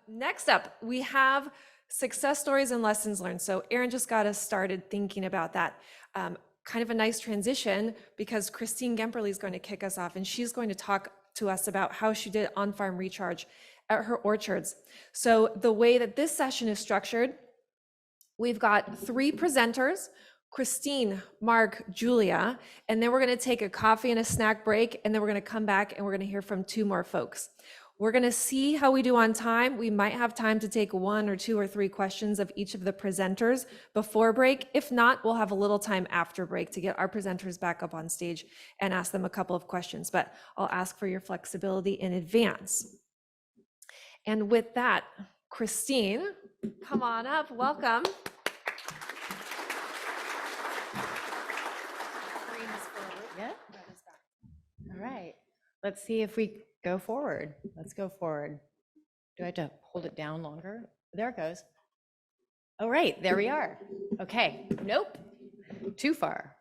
Next up, we have success stories and lessons learned. So Erin just got us started thinking about that. Kind of a nice transition because Christine Gemperle is going to kick us off and she's going to talk to us about how she did on-farm recharge at her orchards. So the way that this session is structured, we've got 3 presenters, Christine, Mark, Julia, and then we're going to take a coffee and a snack break, and then we're going to come back and we're going to hear from 2 more folks. We're going to see how we do on time. We might have time to take 1 or 2 or 3 questions of each of the presenters before break. If not, we'll have a little time after break to get our presenters back up on stage and ask them a couple of questions, but I'll ask for your flexibility in advance. And with that, Christine, come on up, welcome. Yeah. All right. Let's see if we go forward. Let's go forward. Do I have to hold it down longer? There it goes. All right, there we are. Okay, nope, too far.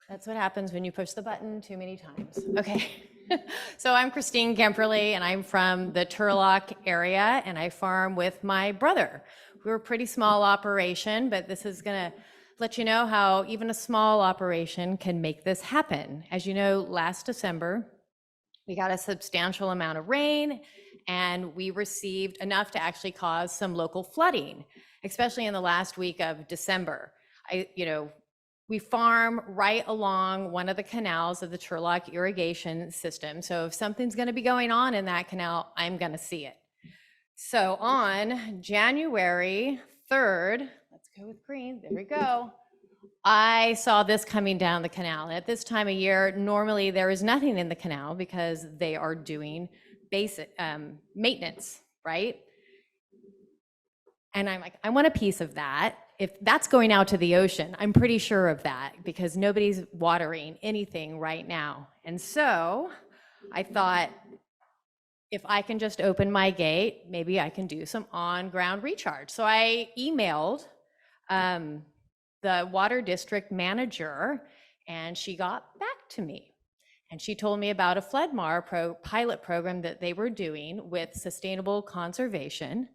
That's what happens when you push the button too many times. Okay, so I'm Christine Gemperle, and I'm from the Turlock area, and I farm with my brother. We're a pretty small operation, but this is gonna let you know how even a small operation can make this happen. As you know, last December, we got a substantial amount of rain, and we received enough to actually cause some local flooding, especially in the last week of December. We farm right along one of the canals of the Turlock irrigation system. So if something's going to be going on in that canal, I'm going to see it. So on January 3rd, let's go with green, there we go. I saw this coming down the canal. At this time of year, normally there is nothing in the canal because they are doing basic maintenance, right? And I'm like, I want a piece of that. If that's going out to the ocean, I'm pretty sure of that because nobody's watering anything right now. And so I thought, if I can just open my gate, maybe I can do some on-ground recharge. So I emailed the water district manager, and she got back to me. And she told me about a FLEDMAR pilot program that they were doing with sustainable conservation.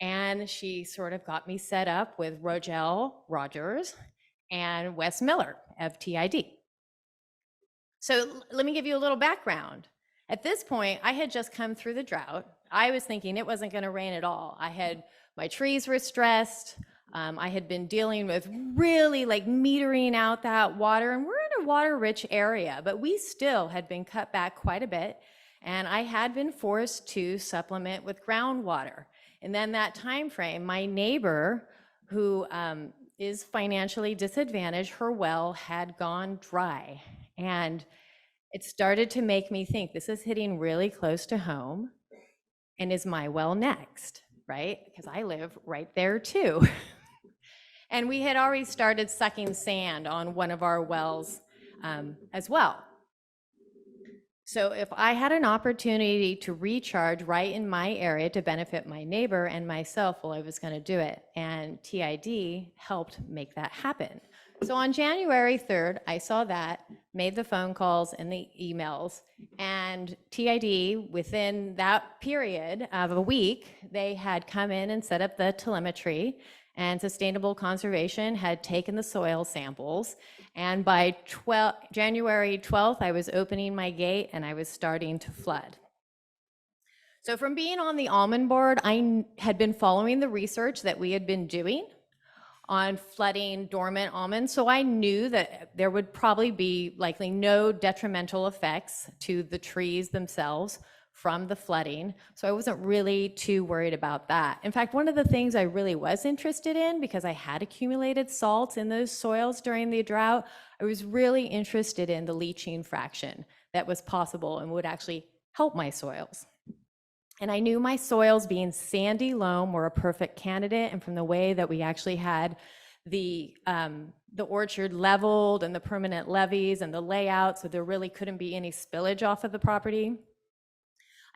And she sort of got me set up with Rogel Rogers and Wes Miller of TID. So let me give you a little background. At this point, I had just come through the drought. I was thinking it wasn't going to rain at all. My trees were stressed. I had been dealing with really like metering out that water, and we're in a water-rich area, but we still had been cut back quite a bit, and I had been forced to supplement with groundwater. And then that time frame, my neighbor, who is financially disadvantaged, her well had gone dry, and it started to make me think, this is hitting really close to home, and is my well next, right? Because I live right there too. And we had already started sucking sand on one of our wells as well. So if I had an opportunity to recharge right in my area to benefit my neighbor and myself, well, I was going to do it. And TID helped make that happen. So on January 3rd, I saw that, made the phone calls and the emails, and TID, within that period of a week, they had come in and set up the telemetry, and Sustainable Conservation had taken the soil samples. And by January 12th, I was opening my gate and I was starting to flood. So from being on the almond board, I had been following the research that we had been doing on flooding dormant almonds. So I knew that there would probably be likely no detrimental effects to the trees themselves from the flooding. So I wasn't really too worried about that. In fact, one of the things I really was interested in, because I had accumulated salts in those soils during the drought, I was really interested in the leaching fraction that was possible and would actually help my soils. And I knew my soils, being sandy loam, were a perfect candidate. And from the way that we actually had the orchard leveled and the permanent levees and the layout, so there really couldn't be any spillage off of the property,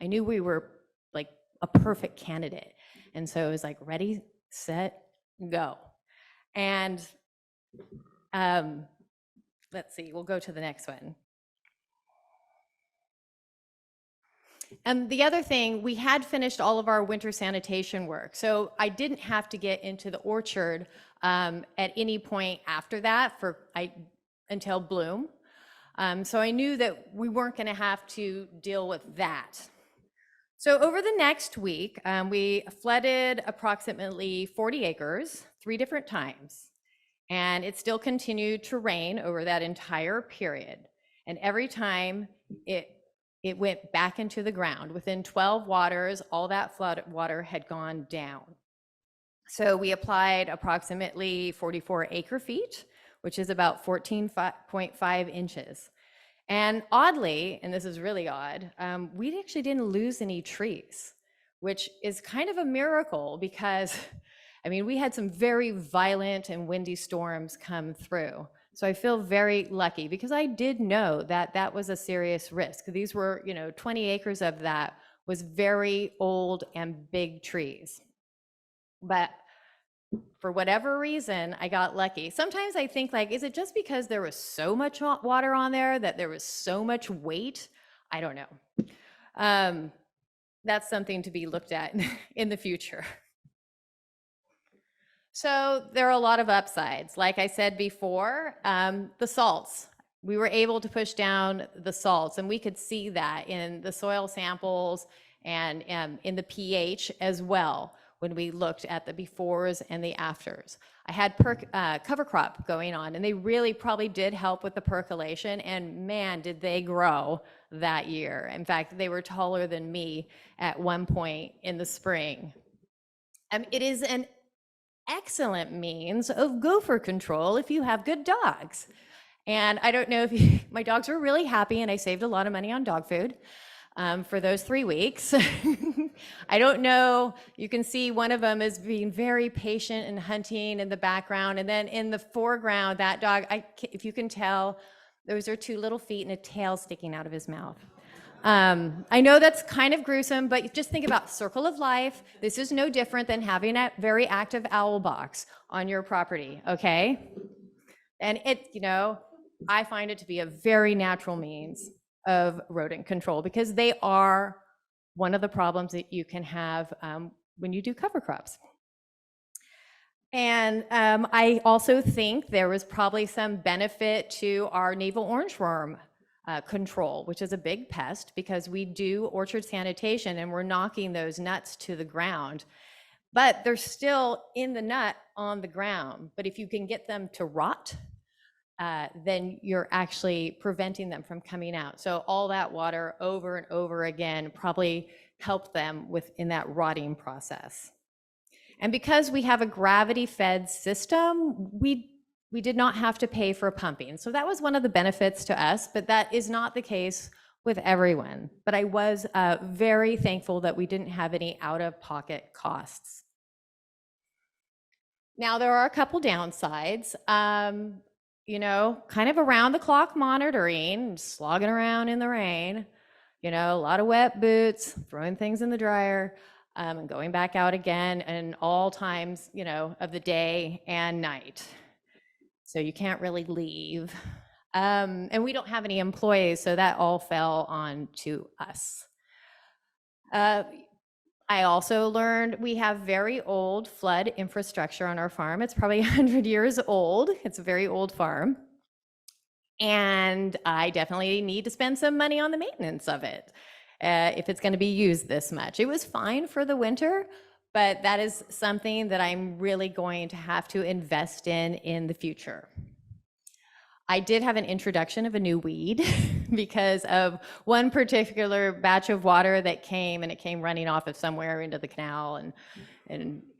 I knew we were like a perfect candidate. And so it was like, ready, set, go. And let's see, we'll go to the next one. And the other thing, we had finished all of our winter sanitation work. So I didn't have to get into the orchard at any point after that until bloom. So I knew that we weren't going to have to deal with that. So over the next week, we flooded approximately 40 acres, 3 different times. And it still continued to rain over that entire period. And every time it went back into the ground. Within 12 waters, all that flood water had gone down. So we applied approximately 44 acre feet, which is about 14.5 inches. And oddly, and this is really odd, we actually didn't lose any trees, which is kind of a miracle because, I mean, we had some very violent and windy storms come through. So I feel very lucky because I did know that that was a serious risk. These were, 20 acres of that was very old and big trees. But for whatever reason, I got lucky. Sometimes I think, like, is it just because there was so much water on there that there was so much weight? I don't know. That's something to be looked at in the future. So there are a lot of upsides. Like I said before, the salts. We were able to push down the salts, and we could see that in the soil samples and in the pH as well when we looked at the befores and the afters. I had cover crop going on, and they really probably did help with the percolation, and man, did they grow that year. In fact, they were taller than me at one point in the spring. It is an excellent means of gopher control if you have good dogs. And I don't know if my dogs were really happy, and I saved a lot of money on dog food for those 3 weeks. I don't know, you can see one of them is being very patient and hunting in the background. And then in the foreground, that dog, if you can tell, those are 2 little feet and a tail sticking out of his mouth. I know that's kind of gruesome, but just think about circle of life. This is no different than having a very active owl box on your property, okay? And I find it to be a very natural means of rodent control because they are one of the problems that you can have when you do cover crops. And I also think there was probably some benefit to our navel orangeworm control, which is a big pest because we do orchard sanitation and we're knocking those nuts to the ground, but they're still in the nut on the ground. But if you can get them to rot, then you're actually preventing them from coming out. So all that water over and over again probably helped them in that rotting process. And because we have a gravity-fed system, we did not have to pay for pumping. So that was one of the benefits to us, but that is not the case with everyone. But I was very thankful that we didn't have any out-of-pocket costs. Now, there are a couple downsides. Kind of around the clock monitoring, slogging around in the rain, a lot of wet boots, throwing things in the dryer, and going back out again, and all times, of the day and night. So you can't really leave. And we don't have any employees, so that all fell on to us. I also learned we have very old flood infrastructure on our farm. It's probably 100 years old. It's a very old farm. And I definitely need to spend some money on the maintenance of it if it's going to be used this much. It was fine for the winter, but that is something that I'm really going to have to invest in the future. I did have an introduction of a new weed because of one particular batch of water that came, and it came running off of somewhere into the canal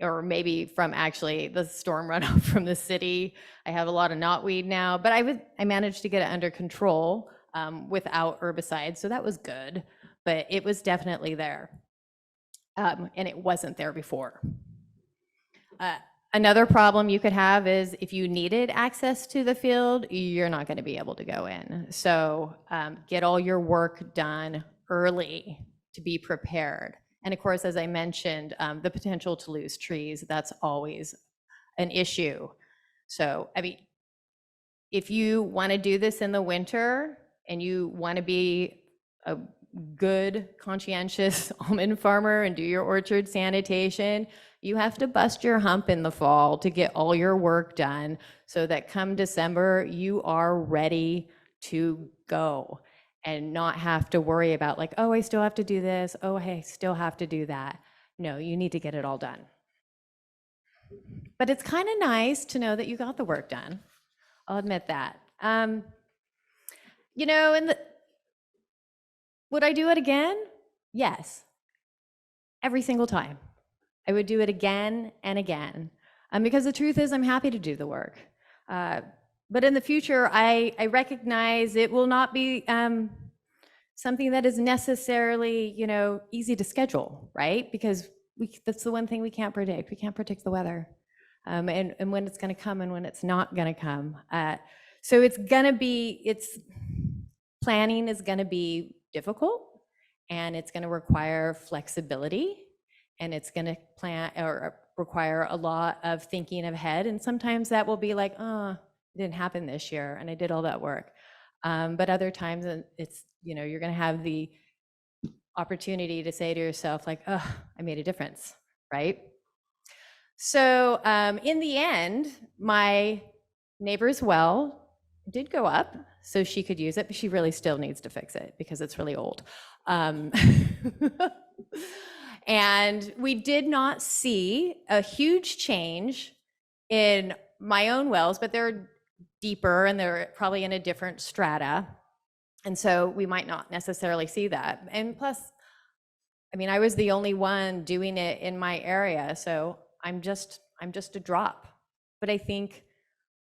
or maybe from actually the storm runoff from the city. I have a lot of knotweed now, but I managed to get it under control without herbicides, so that was good, but it was definitely there. And it wasn't there before. Another problem you could have is if you needed access to the field, you're not going to be able to go in. So get all your work done early to be prepared. And of course, as I mentioned, the potential to lose trees, that's always an issue. So, if you want to do this in the winter and you want to be good, conscientious almond farmer and do your orchard sanitation, you have to bust your hump in the fall to get all your work done so that come December, you are ready to go and not have to worry about like, oh, I still have to do this. Oh, I still have to do that. No, you need to get it all done. But it's kind of nice to know that you got the work done. I'll admit that. You know, would I do it again? Yes, every single time. I would do it again and again. Because the truth is, I'm happy to do the work. But in the future, I recognize it will not be something that is necessarily, you know, easy to schedule, right? Because that's the one thing we can't predict. We can't predict the weather, and when it's going to come and when it's not going to come. So planning is going to be difficult, and it's going to require flexibility, and it's going to require a lot of thinking ahead. And sometimes that will be like, oh, it didn't happen this year, and I did all that work. But other times, it's, you know, you're going to have the opportunity to say to yourself, like, oh, I made a difference, right? So in the end, my neighbor's well did go up so she could use it, but she really still needs to fix it because it's really old. And we did not see a huge change in my own wells, but they're deeper and they're probably in a different strata. And so we might not necessarily see that. And plus, I mean, I was the only one doing it in my area, so I'm just a drop. But I think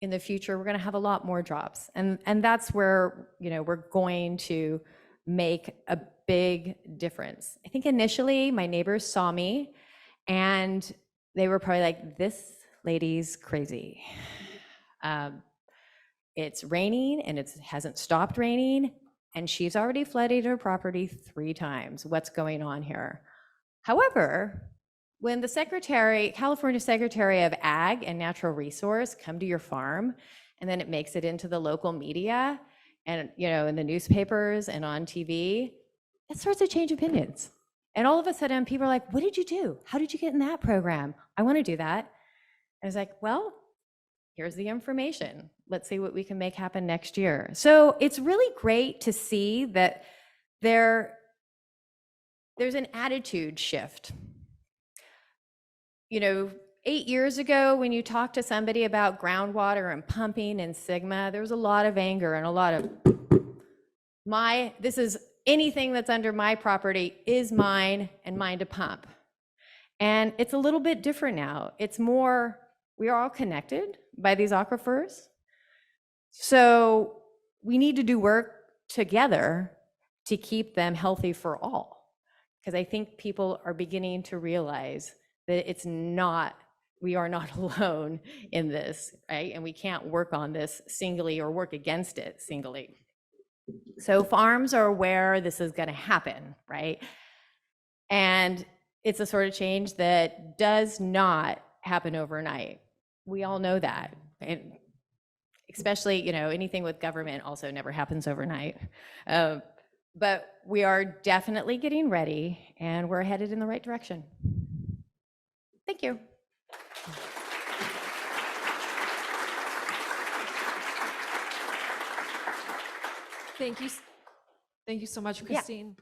in the future, we're going to have a lot more drops. And that's where, you know, we're going to make a big difference. I think initially my neighbors saw me and they were probably like, this lady's crazy. It's raining and it hasn't stopped raining, and she's already flooded her property 3 times. What's going on here? However, when the California Secretary of Ag and Natural Resource come to your farm, and then it makes it into the local media and, you know, in the newspapers and on TV, it starts to change opinions. And all of a sudden people are like, what did you do? How did you get in that program? I want to do that. And I was like, well, here's the information. Let's see what we can make happen next year. So it's really great to see that there's an attitude shift. You know, 8 years ago, when you talked to somebody about groundwater and pumping and Sigma, there was a lot of anger and a lot of, this is anything that's under my property is mine and mine to pump. And it's a little bit different now. It's more, we are all connected by these aquifers. So we need to do work together to keep them healthy for all. Because I think people are beginning to realize that we are not alone in this, right? And we can't work on this singly or work against it singly. So farms are where this is going to happen, right? And it's a sort of change that does not happen overnight. We all know that. And especially, you know, anything with government also never happens overnight. But we are definitely getting ready, and we're headed in the right direction. Thank you. Thank you so much, Christine.